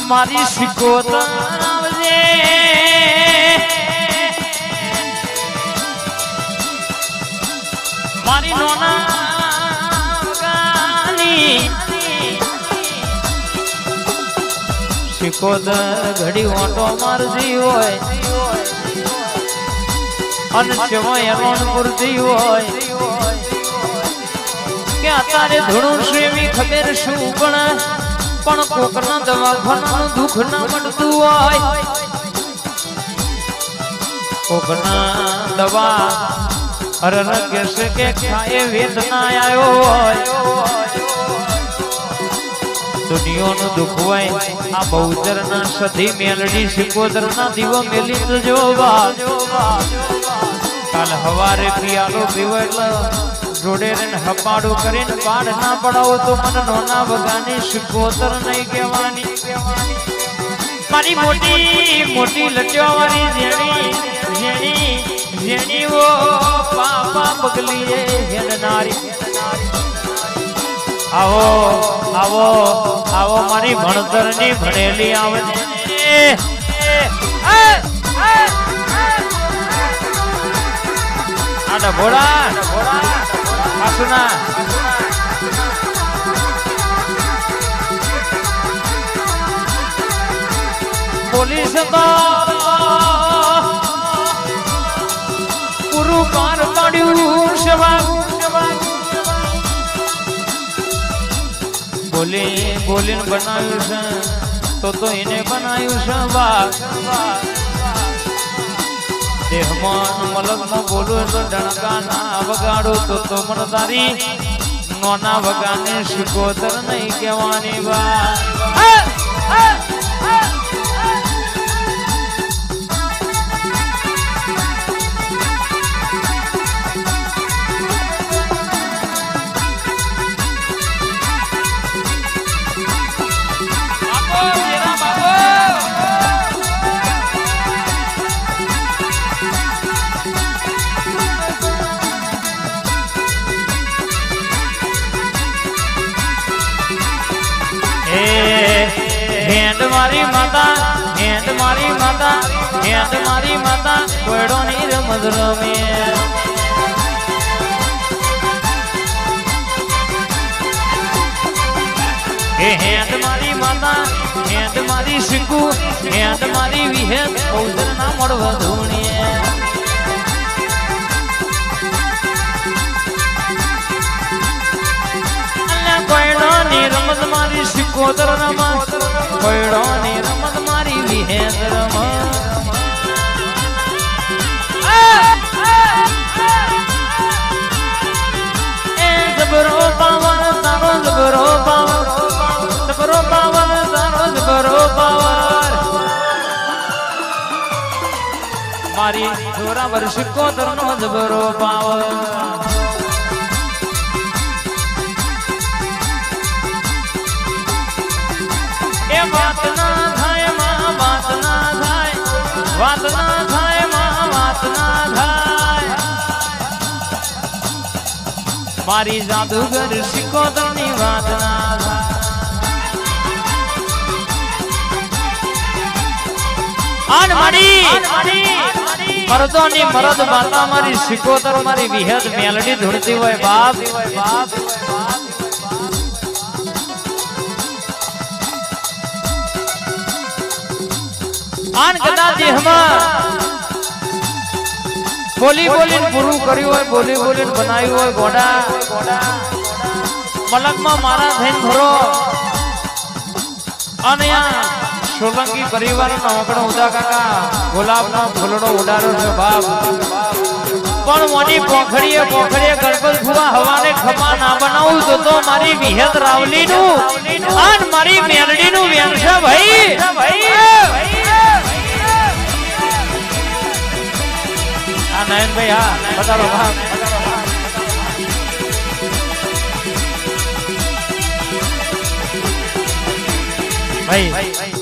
મારી શિકોતર આવજે મારી નોના શિકોતર ઘડી ઓટો મારજી હોય અને સેવાય એલોન પૂરતી હોય કે અત્યારે ધૂણું શ્રેમી ખબર શું પણ કોકના દવાખાનાનું દુઃખ ના મળતું હોય કોકના દવા હરણ કેસે કે ખાય વેદના આવ્યો હોય દુનિયાનું દુઃખ હોય આ બહુચર ના સધી મેલડી સિકોદર ના દીવો મેલી જોવા કાલ હવારે પિયાલો પીવો એટલે જોડે રહીને હપાડું કરીને પાડ ના પડાવો તો મને નોના વગાની શિકોતર નહીં કહેવાની મારી મોટી મોટી લટવાવાળી જેણી ઓ પાપા પગલીએ હેડનારી આવો આવો આવો મારી ભણતરની ભણેલી આવજે આડા ભોળા આસુના પોલીસ તો પૂરું પાર પાડ્યું સેવા બોલીને બનાવ્યું છે તો એને બનાવ્યું છે વાઘ દેહમાં મલકમાં બોલું તો ડણકા ના વગાડો તો મને તારી નોના વગાને શિકોતર નહીં કહેવાની બા મારી માતા કોયડો ની રમત રમે હેત મારી માતા હેત મારી શીખુ હેત મારી વિહેત બહુચર ના મળવા ધૂણીએ કોયડો ની રમત મારી શિકોતર રમત કોયડો ની રમત મારી વિહેત રમત જબરો પાવર તારો જબરો પાવર જબરો પાવર તારો જબરો પાવર મારી જોરાવર શિકોતર નો જબરો પાવર એ વાત ના થાય માં વાત ના થાય વાત ના થાય માં વાત ના થાય મારી જાદુગર શિકોતર ની વાત ના થાય મરદો ની મરદ માતા મારી શિકોતર મારી વિહેદ મેલડી ધૂળતી હોય બાપ આન કદા દેહમાં બોલી બોલીને પૂરું કર્યું હોય બોલી બોલીને બનાવ્યું હોય ગોડા મલકમાં મારા થઈને ભરો અને સોલંકી પરિવારનો આપણો ઉદા કાકા ગુલાબનો ફૂલડો ઉડાડો છે બાપ પણ મોની પોખડીએ ગણપત ફુવા હવાને ખમા ના બનાવું તો મારી વિહેત રાવલીનું આન મારી મેલડીનું વ્યંશ ભાઈ નયન ભાઈ હા બતાવો ભાઈ